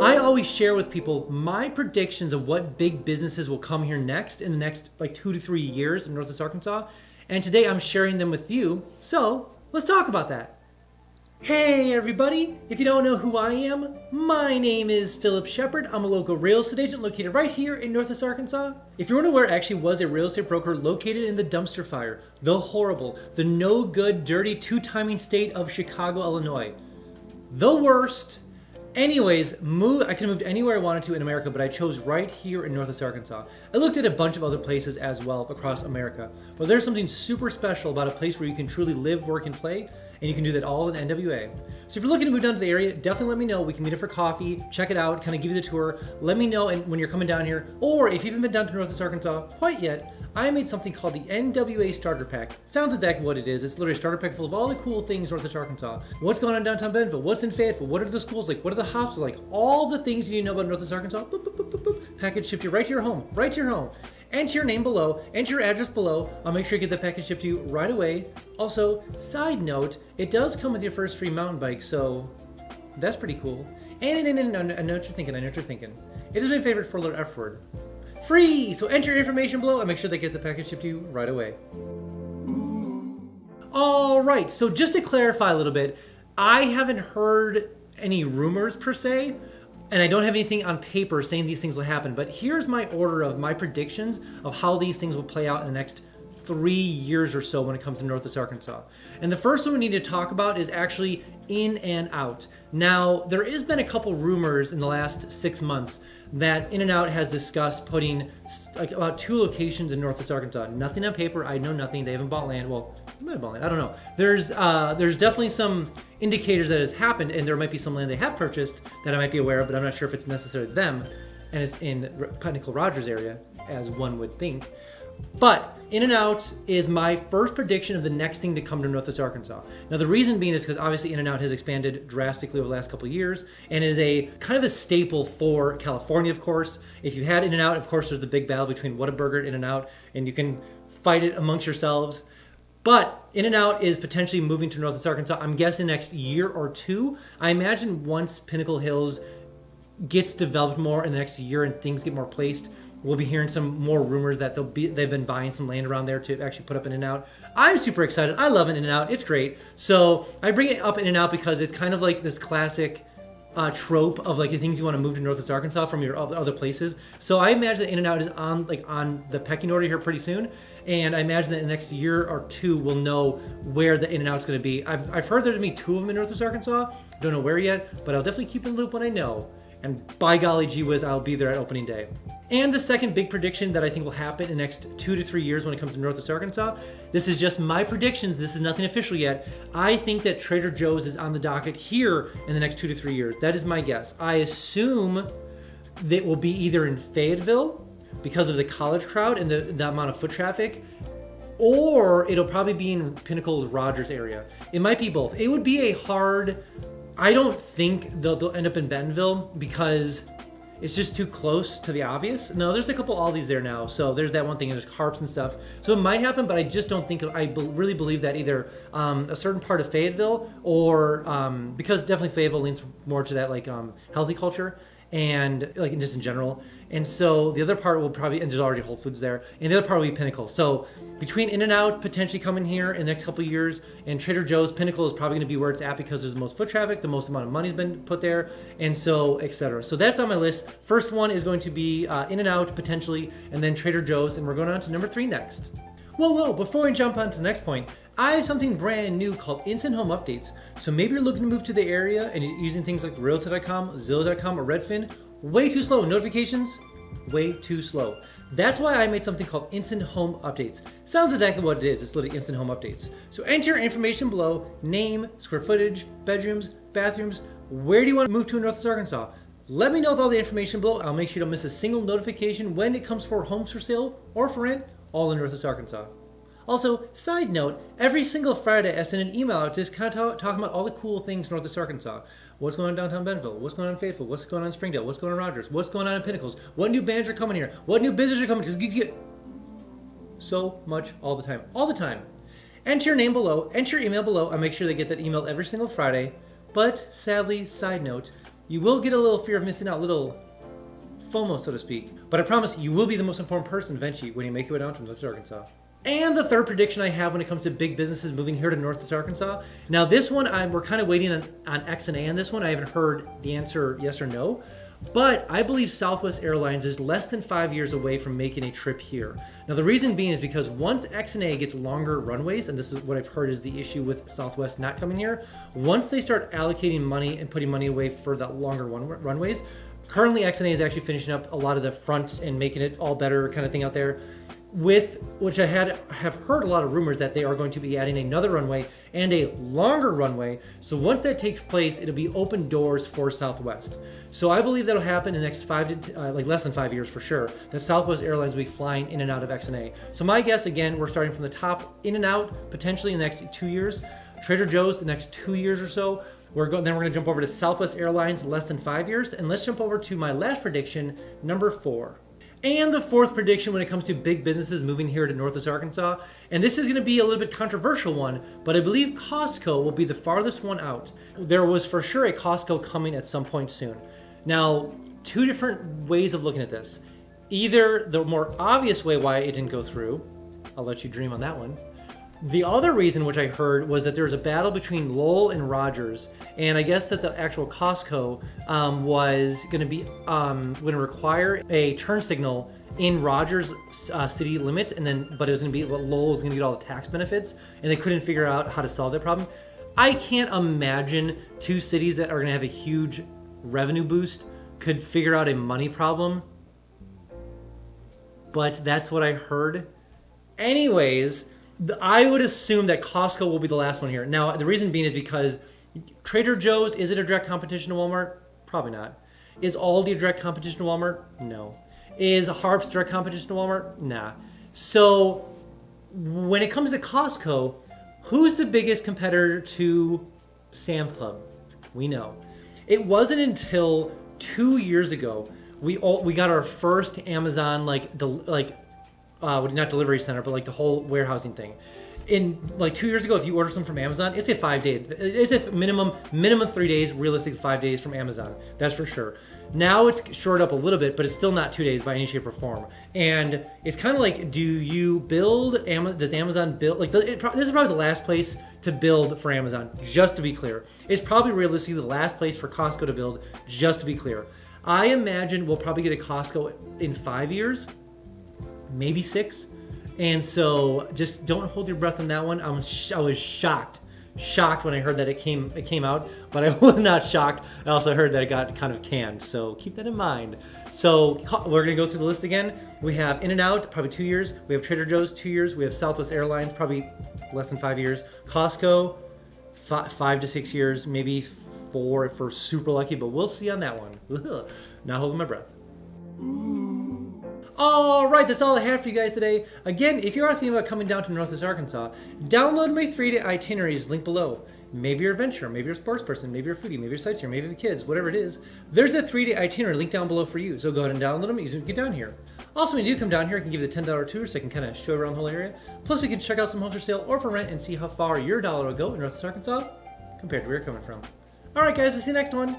I always share with people my predictions of what big businesses will come here next in the next like 2 to 3 years in Northwest Arkansas. And today I'm sharing them with you. So let's talk about that. Hey everybody, if you don't know who I am, my name is Phillip Shepard. I'm a local real estate agent located right here in Northwest Arkansas. If you want to know where I actually was a real estate broker located in the dumpster fire, the horrible, the no good, dirty, two-timing state of Chicago, Illinois. The worst. Anyways, I could have moved anywhere I wanted to in America, but I chose right here in Northwest Arkansas. I looked at a bunch of other places as well across America, but there's something super special about a place where you can truly live, work, and play, and you can do that all in NWA. So if you're looking to move down to the area, definitely let me know. We can meet up for coffee, check it out, kind of give you the tour. Let me know when you're coming down here, or if you haven't been down to Northwest Arkansas quite yet, I made something called the NWA Starter Pack. Sounds exactly what it is. It's literally a starter pack full of all the cool things Northwest Arkansas. What's going on downtown Bentonville? What's in Fayetteville? What are the schools like? What are the hospitals like? All the things you need to know about Northwest Arkansas. Boop, boop, boop, boop, boop. Package shipped you right to your home. Right to your home. Enter your name below, enter your address below. I'll make sure you get the package shipped to you right away. Also, side note, it does come with your first free mountain bike, so that's pretty cool. And I know what you're thinking. It is my favorite four-letter F word. Free! So enter your information below and make sure they get the package shipped to you right away. Alright, so just to clarify a little bit, I haven't heard any rumors per se, and I don't have anything on paper saying these things will happen, but here's my order of my predictions of how these things will play out in the next 3 years or so when it comes to Northwest Arkansas. And the first one we need to talk about is actually In-N-Out. Now, there has been a couple rumors in the last 6 months that In-N-Out has discussed putting like about 2 locations in Northwest Arkansas. Nothing on paper. I know nothing. They haven't bought land. Well, they might have bought land. I don't know. There's definitely some indicators that it has happened, and there might be some land they have purchased that I might be aware of, but I'm not sure if it's necessarily them, and it's in Pinnacle Rogers area, as one would think. But In-N-Out is my first prediction of the next thing to come to Northwest Arkansas. Now the reason being is because obviously In-N-Out has expanded drastically over the last couple of years and is a kind of a staple for California, of course. If you've had In-N-Out, of course, there's the big battle between Whataburger and In-N-Out, and you can fight it amongst yourselves. But In-N-Out is potentially moving to Northwest Arkansas, I'm guessing next year or 2. I imagine once Pinnacle Hills gets developed more in the next year and things get more placed, we'll be hearing some more rumors that they've been buying some land around there to actually put up In-N-Out. I'm super excited. I love In-N-Out. It's great. So I bring it up In-N-Out because it's kind of like this classic trope of like the things you want to move to Northwest Arkansas from your other places. So I imagine that In-N-Out is on the pecking order here pretty soon. And I imagine that in the next year or 2 we'll know where the In-N-Out's going to be. I've heard there's going to be 2 of them in Northwest Arkansas. Don't know where yet, but I'll definitely keep in the loop when I know. And by golly gee whiz, I'll be there at opening day. And the second big prediction that I think will happen in the next 2 to 3 years when it comes to Northwest Arkansas, this is just my predictions, this is nothing official yet. I think that Trader Joe's is on the docket here in the next 2 to 3 years. That is my guess. I assume that it will be either in Fayetteville because of the college crowd and the amount of foot traffic, or it'll probably be in Pinnacle Rogers area. It might be both. It would be a hard... I don't think they'll end up in Bentonville because it's just too close to the obvious. No, there's a couple Aldi's there now, so there's that one thing, and there's Harps and stuff. So it might happen, but I just don't think, really believe that either a certain part of Fayetteville or, because definitely Fayetteville leans more to that like healthy culture and like just in general. And so the other part will probably, and there's already Whole Foods there, and the other part will be Pinnacle. So between In-N-Out potentially coming here in the next couple of years and Trader Joe's, Pinnacle is probably going to be where it's at because there's the most foot traffic, the most amount of money's been put there, and so etc. So that's on my list. First one is going to be In-N-Out potentially, and then Trader Joe's, and we're going on to number 3 next. Whoa, before we jump on to the next point, I have something brand new called Instant Home Updates. So maybe you're looking to move to the area and you're using things like Realtor.com, Zillow.com, or Redfin. Way too slow. Notifications, way too slow. That's why I made something called Instant Home Updates. Sounds exactly what it is. It's literally Instant Home Updates. So enter your information below, name, square footage, bedrooms, bathrooms. Where do you want to move to in Northwest Arkansas? Let me know with all the information below. I'll make sure you don't miss a single notification when it comes for homes for sale or for rent, all in Northwest Arkansas. Also, side note, every single Friday I send an email out just kind of talking about all the cool things Northwest Arkansas. What's going on downtown Bentonville? What's going on in Fayetteville? What's going on in Springdale? What's going on in Rogers? What's going on in Pinnacles? What new bands are coming here? What new business are coming? Because you get so much all the time. All the time. Enter your name below, enter your email below. I make sure they get that email every single Friday. But sadly, side note, You will get a little fear of missing out, little FOMO, so to speak. But I promise you will be the most informed person eventually when you make your way down to Northwest Arkansas. And the third prediction I have when it comes to big businesses moving here to Northwest Arkansas. Now this one, we're kind of waiting on X and A on this one. I haven't heard the answer yes or no. But I believe Southwest Airlines is less than 5 years away from making a trip here. Now the reason being is because once X&A gets longer runways, and this is what I've heard is the issue with Southwest not coming here, once they start allocating money and putting money away for the longer runways, currently X&A is actually finishing up a lot of the fronts and making it all better kind of thing out there. With which I have heard a lot of rumors that they are going to be adding another runway and a longer runway. So once that takes place, it'll be open doors for Southwest. So I believe that'll happen in the next less than 5 years for sure. That Southwest Airlines will be flying in and out of X&A. So my guess, again, we're starting from the top, in and out, potentially in the next 2 years. Trader Joe's the next 2 years or so. Then we're going to jump over to Southwest Airlines, less than 5 years. And let's jump over to my last prediction, number 4. And the fourth prediction when it comes to big businesses moving here to Northwest Arkansas, and this is going to be a little bit controversial one, but I believe Costco will be the farthest one out. There was for sure a Costco coming at some point soon. Now, two different ways of looking at this. Either the more obvious way why it didn't go through, I'll let you dream on that one. The other reason which I heard was that there was a battle between Lowell and Rogers, and I guess that the actual Costco was going to be going to require a turn signal in Rogers city limits, but it was going to be Lowell was going to get all the tax benefits, and they couldn't figure out how to solve that problem. I can't imagine two cities that are going to have a huge revenue boost could figure out a money problem, but that's what I heard. Anyways, I would assume that Costco will be the last one here. Now, the reason being is because Trader Joe's, is it a direct competition to Walmart? Probably not. Is Aldi a direct competition to Walmart? No. Is Harps direct competition to Walmart? Nah. So, when it comes to Costco, who's the biggest competitor to Sam's Club? We know. It wasn't until 2 years ago we got our first Amazon not delivery center, but like the whole warehousing thing. In like 2 years ago, if you order something from Amazon, it's a 5 day. It's a minimum 3 days, realistic 5 days from Amazon. That's for sure. Now it's shored up a little bit, but it's still not 2 days by any shape or form. And it's kind of like, does Amazon build? Like this is probably the last place to build for Amazon. Just to be clear, it's probably realistically the last place for Costco to build. Just to be clear, I imagine we'll probably get a Costco in 5 years. Maybe 6, and so just don't hold your breath on that one. I was shocked when I heard that it came out, but I was not shocked. I also heard that it got kind of canned, so keep that in mind. So we're gonna go through the list again. We have In-N-Out, probably 2 years. We have Trader Joe's, 2 years. We have Southwest Airlines, probably less than 5 years. Costco, 5 to 6 years, maybe 4 if we're super lucky, but we'll see on that one. Not holding my breath. All right, that's all I have for you guys today. Again, if you are thinking about coming down to Northwest Arkansas, download my 3-day itineraries link below. Maybe you're a adventurer, maybe you're a sports person, maybe you're a foodie, maybe you're a sightseer, maybe the kids, whatever it is. There's a 3-day itinerary link down below for you. So go ahead and download them and get down here. Also, when you do come down here, I can give you the $10 tour so I can kind of show you around the whole area. Plus, we can check out some homes for sale or for rent and see how far your dollar will go in Northwest Arkansas compared to where you're coming from. All right, guys, I'll see you next one.